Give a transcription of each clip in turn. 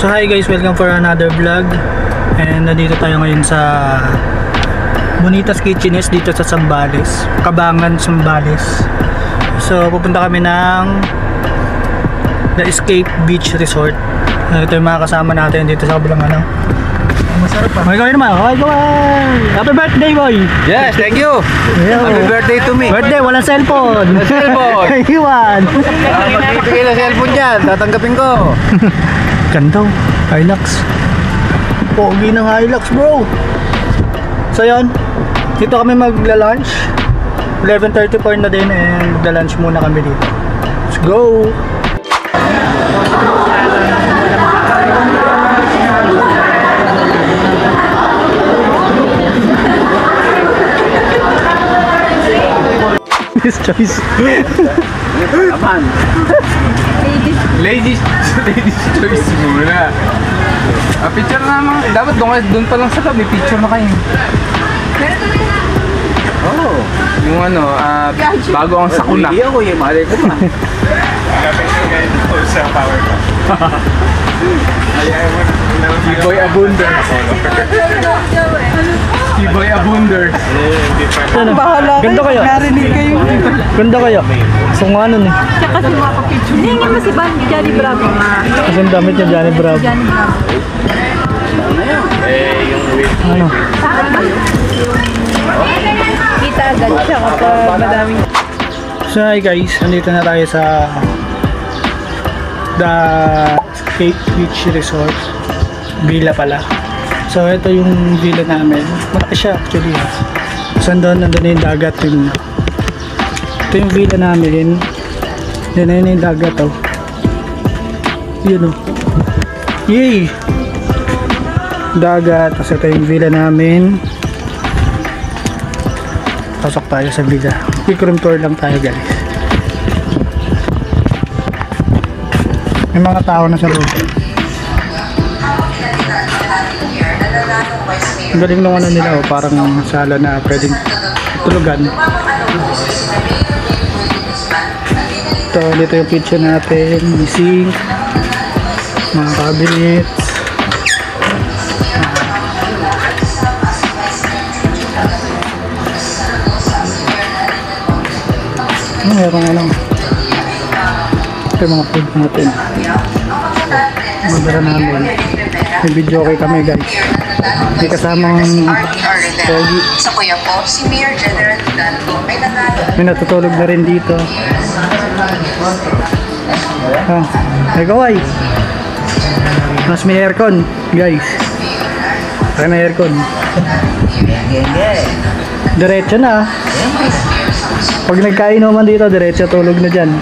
So hi guys, welcome for another vlog. And nandito tayo ngayon sa Bonitas Kitchenes dito sa Zambales, Cabangan, Zambales. So pupunta kami ng The Escape Beach Resort. Ito yung mga kasama natin dito sa kabilang ano. Masarap pa. Okay, gawin naman. Okay, gawin. Happy birthday, boy. Yes, thank you. Yeah. Happy birthday to me. Birthday, walang cellphone. Walang cellphone. Iwan. Magbibigay na cellphone dyan. Tatanggapin ko. Ganda, Hilux. Pogi ng Hilux, bro. So yun, dito kami magla-lunch. 11:34 na din and magla-lunch muna kami dito. Let's go. This choice. Aman. Ladies choice muna. Picture na naman. Dapat doon pa lang sa loob. May picture na kayo. Oh. Yung ano, bago ang sakuna. Hindi ako yung malay ko pa. Sa power pa. Boy Abunders. Boy Abunders. Bahala kayo. Ganda kayo. Narinig kayo. Ganda kayo. So nga nun eh. Siya kasi makapicture. Hindi nga si Johnny Bravo nga. Kasi ang damit niya Johnny Bravo. Johnny Bravo. Yung wait. Ano? Kita agad siya kapag madaming... So hi guys, nandito na tayo sa The Escape Beach Resort. Villa pala. So ito yung villa namin. Malaki siya actually. So nandun na yung dagat. Ito yung villa namin. Yan na yung dagat oh. Yun oh. Yay! Dagat. Tapos ito yung villa namin. Pasok tayo sa villa. Quick room tour lang tayo guys. May mga tao na sa loob. Ang galing nung ano nila oh, parang sala na pwedeng tulugan. Ito, dito yung kitchen natin, may sink, mga cabinets. Meron ano. Ito yung mga food natin. Madara namin. May video okay kami guys. May kasamang pogi. Sa kuya po, si Mayor General Hidalgo ay nanalo. May natutulog na rin dito. Ay kaway. Mas may aircon guys. Ay may aircon. Diretso na. Pag nagkainuman dito, diretso tulog na dyan.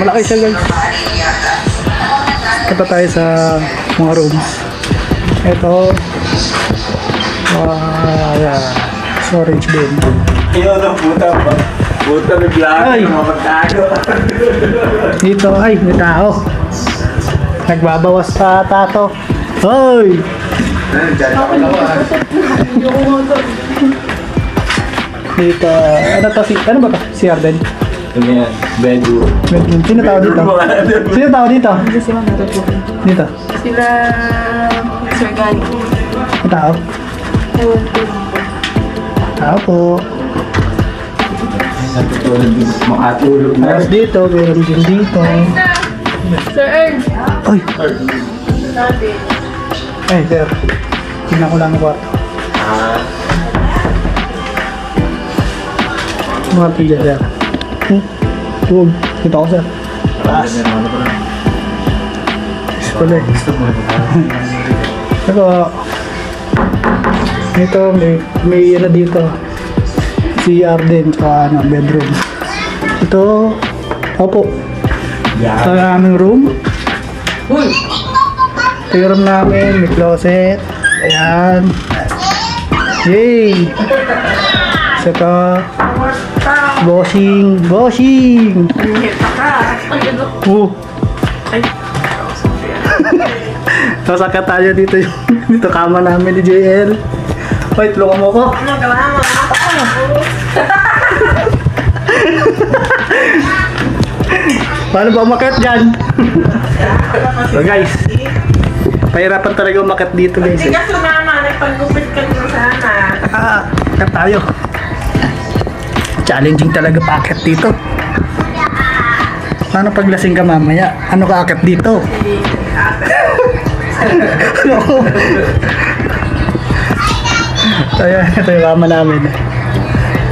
Malaki siya guys. Ito tayo sa mga rooms. Ito storage din. Iyo na puta ba? Puta may Ay! magtago. Dito ay may tao. Nagbabawas sa tato. Hoy! Dito, ano to si, ano ba to? Si Arden? Ano yan? Bedroom. Bedroom. Sino tao dito? Sino tao dito? Hindi sila natutunan. Dito. Sila... Sir Gani. May tao? Ewan ko. Tao po. Natutulog din. Makatulog na. Tapos dito, meron din dito. Sir Ern! Ay! Sabi. Ay, sir. Tingnan ko lang ang kwarto. Mga pila, sir. Huwag. Dito ako, sir. Taas. Gusto pala eh. Ito, ito, may ano dito. CR din, sa ano, bedroom. Ito, opo. Ito yung aming room. Ito yung room namin, may closet. Ayan. Yay! So ito, bossing. Sasaka tayo dito dito kama namin ni JL. Hoy, tulungan mo ko. Paano ba umakyat dyan? So guys, pahirapan talaga umakyat dito guys. Hindi ka sumama, nagpagupit ka dito sana. Umakyat tayo. Challenging talaga paakyat dito. Paano paglasing ka mamaya? Ano ka akyat dito? Ayan, ito yung mama namin.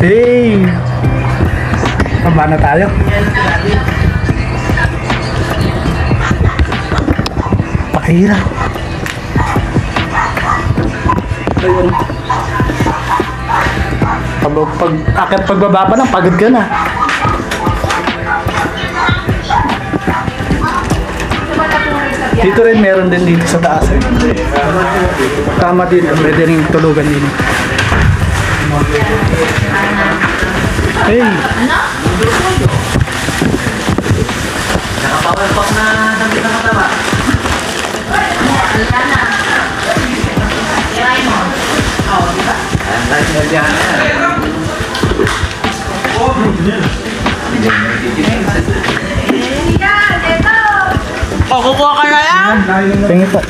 Hey! Baba na tayo. Pakihirap. Ayun. Pagbaba pa lang, pagod ka na. Dito rin meron din dito sa taas. Tama din, pwede rin tulugan din. Hey! Nakapawalpak na damit na mataba. O, kukuha ka na lang? Tingin pa.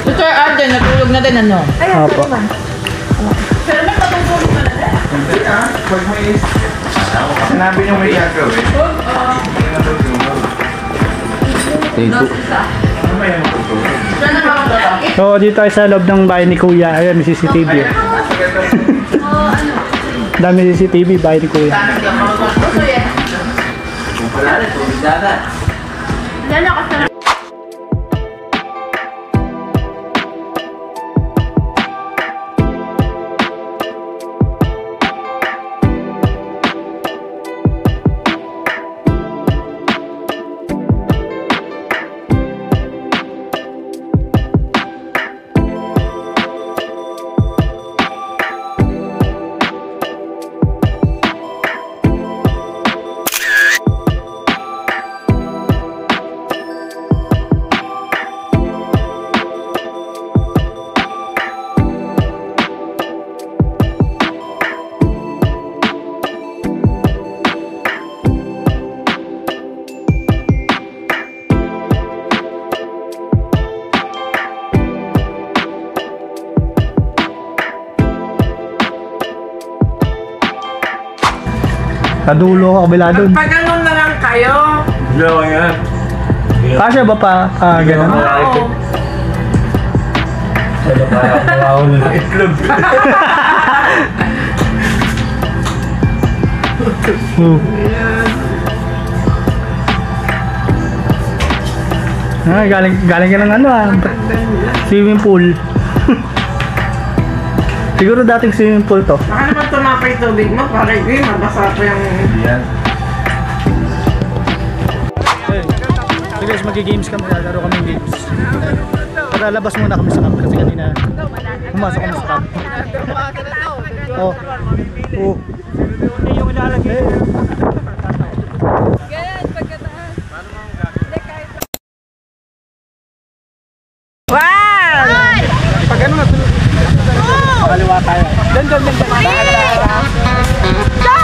Sir Arden, natulog na din ano? Opo. Sinabi niyo may gagawin. So, dito tayo sa loob ng bahay ni Kuya. Ayan, may CCTV. Dami CCTV, bahay ni Kuya. Kung pala rin, tubig dagat. Kadulo, kabila dun. Pag ganun na lang kayo. Kasya ba pa? Ganun? Oo. Galing ka ng ano swimming pool. Siguro dating swimming pool to. Baka naman tumapay tubig mo para hindi mabasa pa yung... So guys, magi-games kami, lalaro kami games. Lalabas muna kami sa camp kasi kanina pumasok kami sa camp. Oh. Oh. Yung ilalagay. Wow! Pag ano na tulog. Makaliwa tayo. Diyan. Go.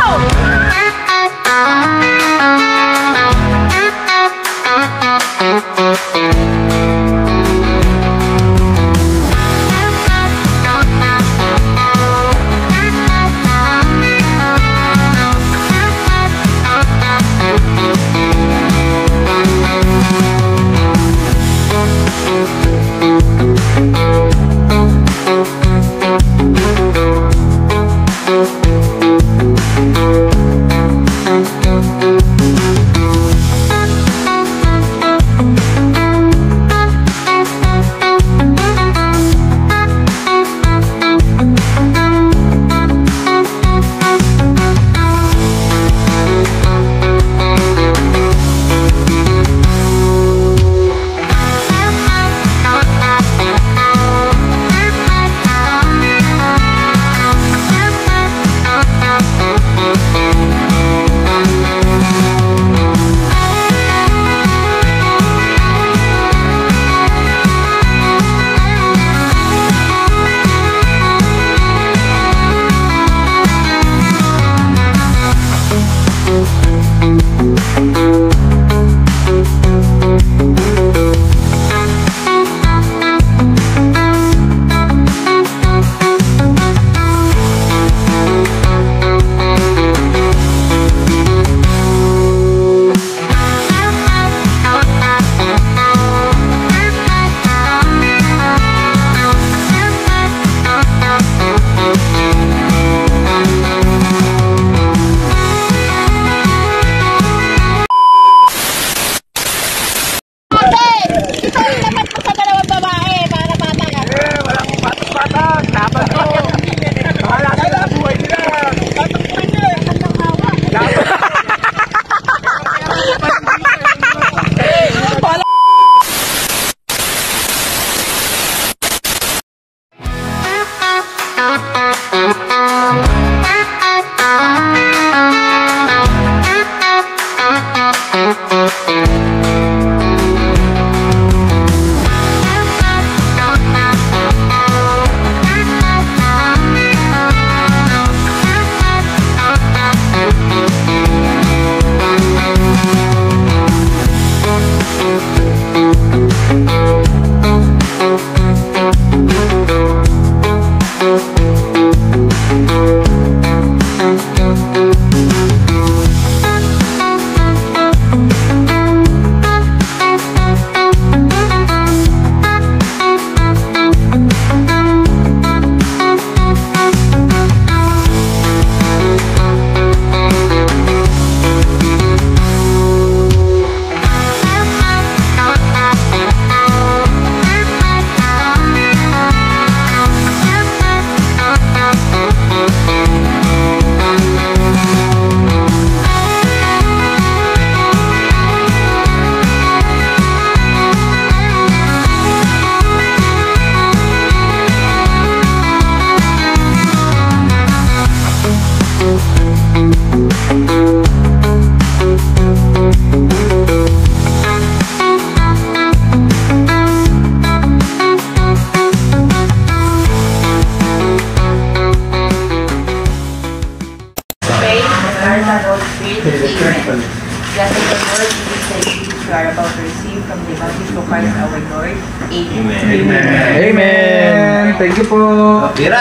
Thank you po. Tira!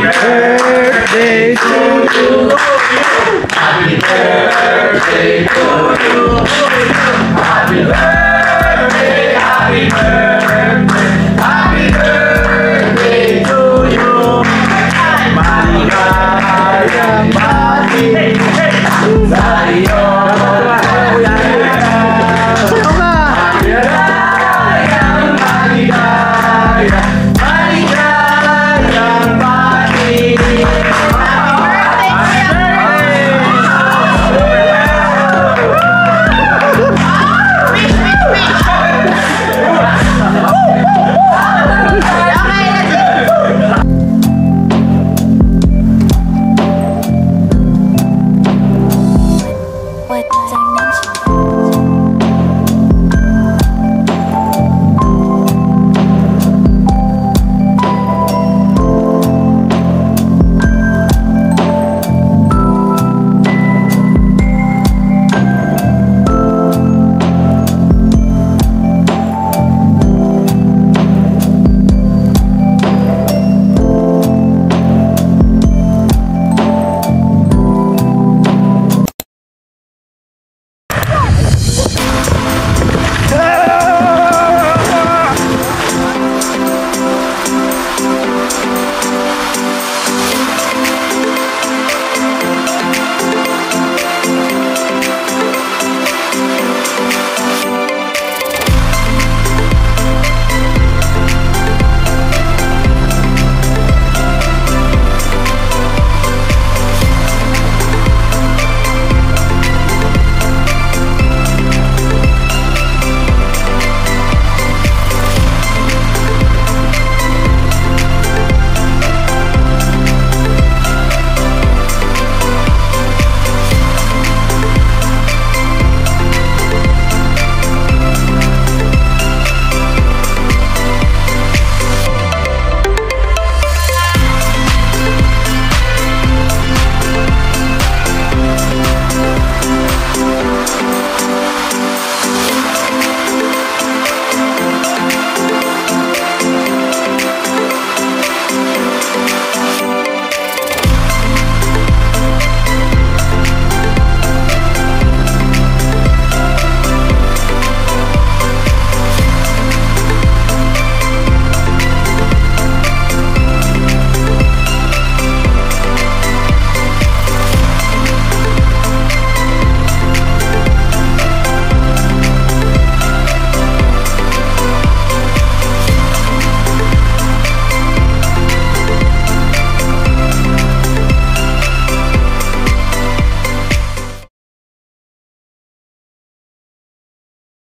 Birthday to you. Happy birthday to you. Happy birthday, happy birthday.